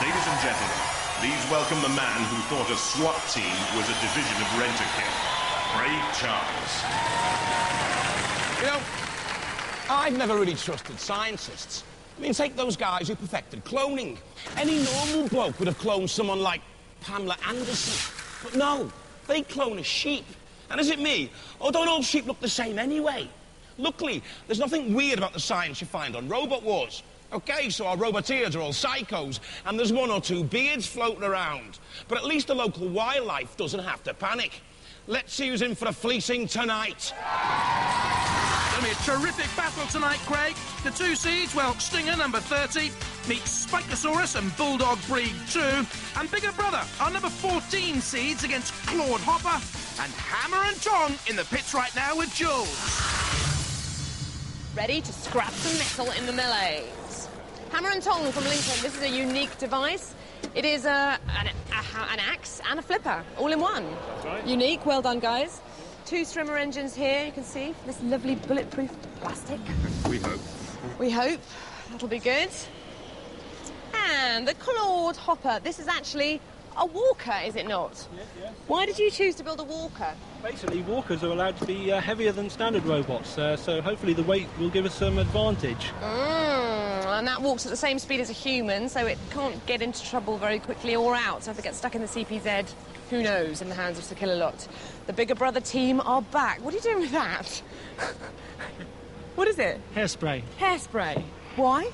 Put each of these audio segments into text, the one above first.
Ladies and gentlemen, please welcome the man who thought a SWAT team was a division of Rent-A-Kit, Craig Charles. You know, I've never really trusted scientists. I mean, take those guys who perfected cloning. Any normal bloke would have cloned someone like Pamela Anderson. But no, they clone a sheep. And is it me? Oh, don't all sheep look the same anyway? Luckily, there's nothing weird about the science you find on Robotwars. OK, so our roboteers are all psychos, and there's one or two beards floating around. But at least the local wildlife doesn't have to panic. Let's see who's in for a fleecing tonight. It's going to be a terrific battle tonight, Craig. The two seeds, well, Stinger, number 30, meets Spikasaurus and Bulldog Breed 2. And Bigger Brother, our number 14 seeds against Claude Hopper. And Hammer and Tong in the pits right now with Jules. Ready to scrap some metal in the melees. Hammer and Tong from Lincoln. This is a unique device. It is an axe and a flipper, all in one. That's right. Unique, well done, guys. Two strimmer engines here, you can see. This lovely bulletproof plastic. We hope. We hope. That'll be good. And the Claude Hopper. This is actually a walker, is it not? Yeah. Why did you choose to build a walker? Basically, walkers are allowed to be heavier than standard robots, so hopefully the weight will give us some advantage. And that walks at the same speed as a human, so it can't get into trouble very quickly or out. So if it gets stuck in the CPZ, who knows, in the hands of Sir Killer-Lot. The Bigger Brother team are back. What are you doing with that? What is it? Hairspray. Hairspray. Why?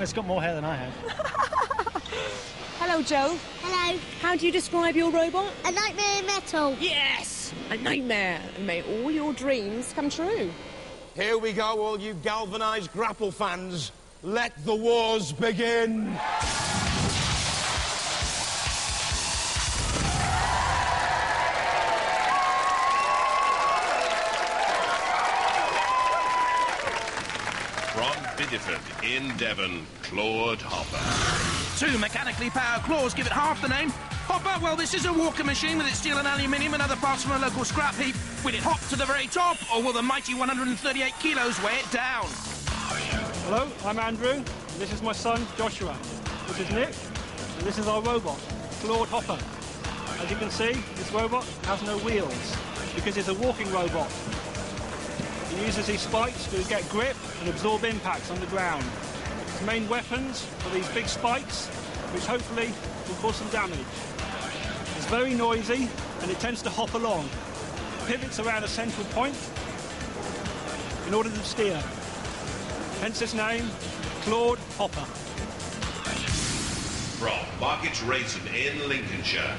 It's got more hair than I have. Hello, Joe. Hello. How do you describe your robot? A nightmare in metal. Yes! A nightmare. And may all your dreams come true. Here we go, all you galvanised grapple fans. Let the wars begin. From Bideford in Devon, Claude Hopper. Two mechanically powered claws give it half the name. Hopper, well, this is a walker machine with its steel and aluminium and other parts from a local scrap heap. Will it hop to the very top, or will the mighty 138 kilos weigh it down? Hello, I'm Andrew, and this is my son, Joshua. This is Nick, and this is our robot, Claude Hopper. As you can see, this robot has no wheels, because it's a walking robot. It uses these spikes to get grip and absorb impacts on the ground. Its main weapons are these big spikes, which hopefully will cause some damage. It's very noisy, and it tends to hop along. It pivots around a central point in order to steer. Hence its name, Claude Hopper. From Markets Racing in Lincolnshire,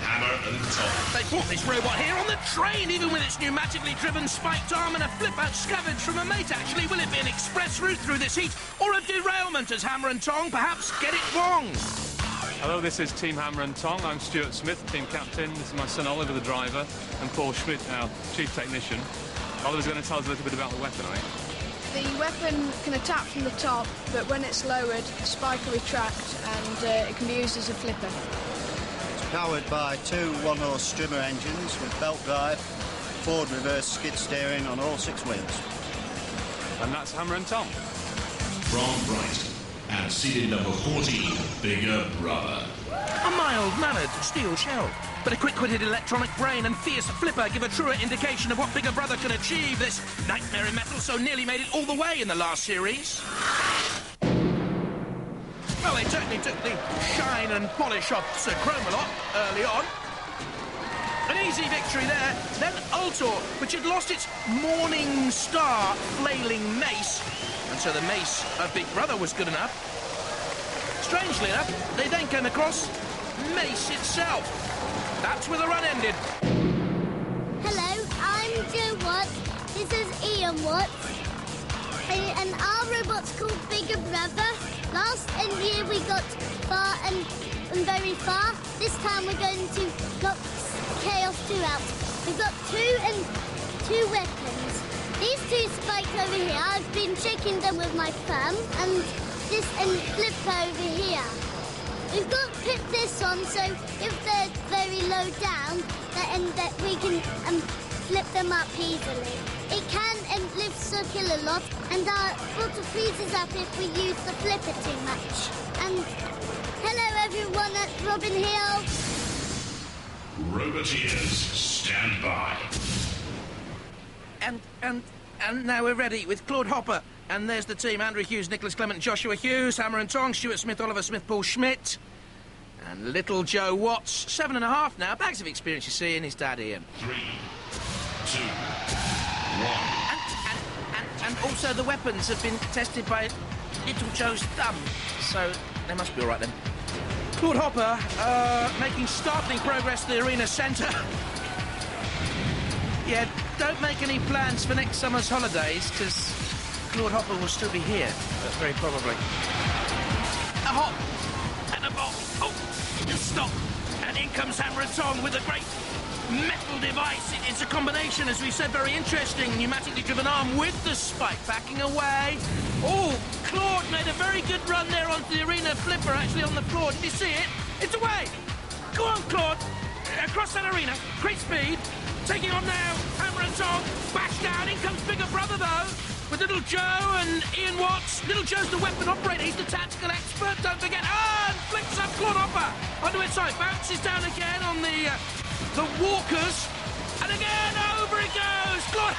Hammer and Tong. They brought this robot here on the train, even with its pneumatically driven spiked arm and a flip-out scavenged from a mate, actually. Will it be an express route through this heat, or a derailment as Hammer and Tong perhaps get it wrong? Hello, this is Team Hammer and Tong. I'm Stuart Smith, team captain. This is my son Oliver, the driver, and Paul Schmidt, our chief technician. Oliver's going to tell us a little bit about the weapon, I think. The weapon can attack from the top, but when it's lowered, the spike will retract and it can be used as a flipper. It's powered by two one-horse strimmer engines with belt drive, forward reverse skid steering on all six wheels. And that's Hammer and Tong. From Brighton, and seeded number 14, Bigger Brother. A mild-mannered steel shell, but a quick-witted electronic brain and fierce flipper give a truer indication of what Bigger Brother can achieve. This nightmare in metal so nearly made it all the way in the last series. Well, they certainly took the shine and polish off Sir Chromalot early on. An easy victory there. Then Ultor, which had lost its Morning Star flailing mace, and so the mace of Big Brother was good enough. Strangely enough, they then came across Mace itself. That's where the run ended. Hello, I'm Joe Watts. This is Ian Watts. And our robot's called Bigger Brother. Last year we got far and very far. This time we're going to knock Chaos 2 out. We've got two weapons. These two spikes over here, I've been checking them with my thumb, and this and flip over here. We've got to put this on, so if they're very low down, that we can flip them up easily. It can lift circle a lot, and our water freezes up if we use the flipper too much. And hello Robin Hill. Roboteers, stand by. And now we're ready with Claude Hopper. And there's the team: Andrew Hughes, Nicholas Clement, Joshua Hughes, Hammer and Tong, Stuart Smith, Oliver Smith, Paul Schmidt, and little Joe Watts. 7.5 now. Bags of experience, you see, and his dad Ian. 3, 2, 1. And also the weapons have been tested by little Joe's thumb, so they must be all right then. Claude Hopper making startling progress to the arena centre. Yeah, don't make any plans for next summer's holidays, because Claude Hopper will still be here, very probably. A hop and a bop. Oh, stop. And in comes Hammer and Tong with a great metal device. It's a combination, as we said, very interesting. Pneumatically driven arm with the spike. Backing away. Oh, Claude made a very good run there onto the arena flipper, actually on the floor. Did you see it? It's away. Go on, Claude. Across that arena. Great speed. Taking on now. Hammer and Tong. Bash down. In comes bigger brother, though, with little Joe and Ian Watts. Little Joe's the weapon operator. He's the tactical expert. Don't forget. And flicks up Claude Hopper onto its side. Bounces down again on the walkers. And again, over it goes. Claude.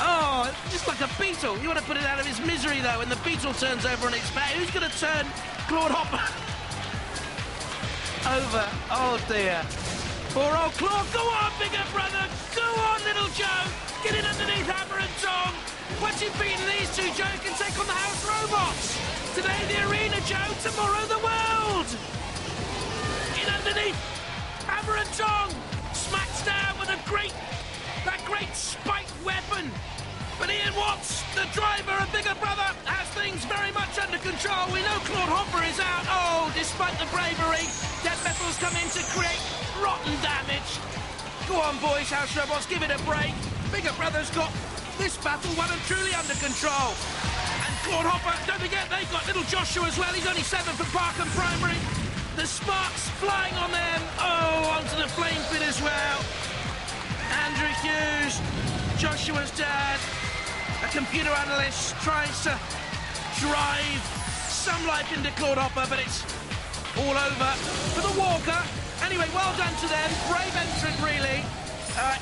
Oh, just like a beetle. You want to put it out of his misery, though, when the beetle turns over on its back. Who's going to turn Claude Hopper over? Oh, dear. Poor old Claude. Go on, bigger brother. Go on, little Joe. Get in underneath Hammer and Tong. Once you've beaten these two, Joe can take on the house robots. Today, the arena, Joe. Tomorrow, the world. In underneath Hammer and Tong. Smacks down with that great spike weapon. But Ian Watts, the driver and bigger brother, has things very much under control. We know Claude Hopper is out. Oh, despite the bravery, dead metals come in to create rotten damage. Go on, boys, house robots, give it a break. Bigger brother's got this battle well and truly under control. And Claude Hopper, don't forget, they've got little Joshua as well. He's only 7 for Parkham Primary. The sparks flying on them. Oh, onto the flame pit as well. Andrew Hughes, Joshua's dad, a computer analyst, tries to drive some life into Claude Hopper, but it's all over for the walker. Anyway, well done to them. Brave entrant, really,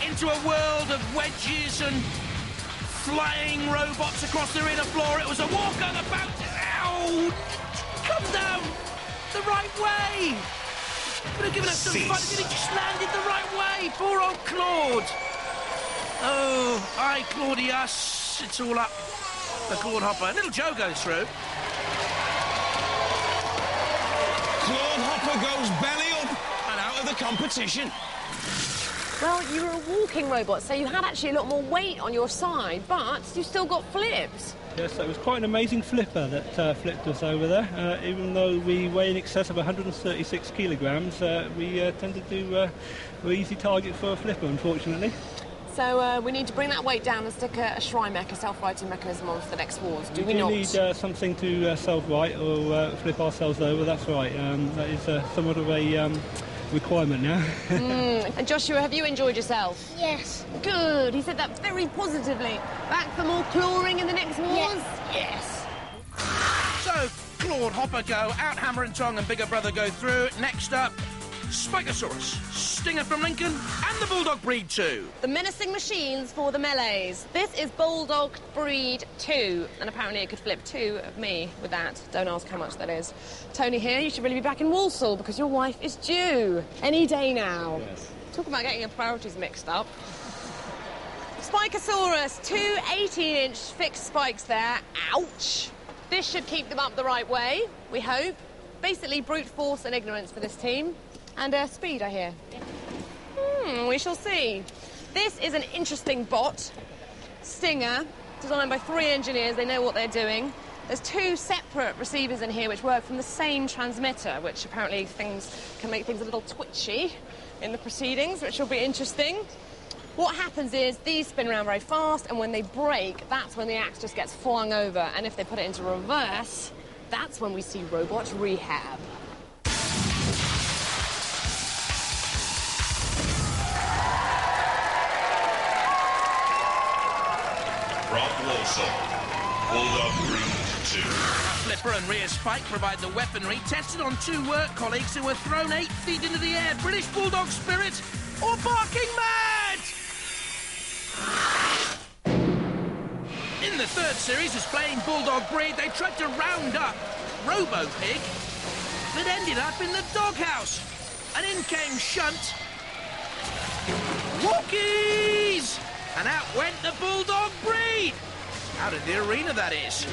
into a world of wedges and flying robots across the arena floor. It was a walker, the bout. Ow! Come down the right way. Could have given us some fun if he just landed the right way. Poor old Claude. Oh, aye, Claudius. It's all up for Claude Hopper. Little Joe goes through. Claude Hopper goes belly up and out of the competition. Well, you were a walking robot, so you had actually a lot more weight on your side, but you still got flips. Yes, it was quite an amazing flipper that flipped us over there. Even though we weigh in excess of 136 kilograms, we tended to we're easy target for a flipper, unfortunately. So we need to bring that weight down and stick a shrine mech, a self-righting mechanism on for the next wars, do we not? We need something to self-right or flip ourselves over, that's right. That is somewhat of a requirement now. And Joshua, have you enjoyed yourself? Yes. Good, he said that very positively. Back for more clawing in the next wars? Yes. So, Claude Hopper go out, Hammer and Tong and bigger brother go through. Next up, Spikasaurus, Stinger from Lincoln, and the Bulldog Breed 2. The menacing machines for the melees. This is Bulldog Breed 2, and apparently it could flip 2 of me with that. Don't ask how much that is. Tony here, you should really be back in Walsall because your wife is due any day now. Yes. Talk about getting your priorities mixed up. Spikasaurus, 2 18-inch fixed spikes there. Ouch! This should keep them up the right way, we hope. Basically, brute force and ignorance for this team. And speed, I hear. We shall see. This is an interesting bot. Stinger, designed by 3 engineers. They know what they're doing. There's 2 separate receivers in here which work from the same transmitter, which apparently can make things a little twitchy in the proceedings, which will be interesting. What happens is these spin around very fast, and when they break, that's when the axe just gets flung over. And if they put it into reverse, that's when we see robot rehab. From Walsall, Bulldog Breed. 2. Phillipa and rear Spike provide the weaponry, tested on 2 work colleagues who were thrown 8 feet into the air. British Bulldog Spirit or Barking Mad? In the 3rd series, displaying Bulldog Breed, they tried to round up Robo-Pig, but ended up in the doghouse. And in came Shunt. Walkies! And out went the Bulldog Breed. Out of the arena, that is.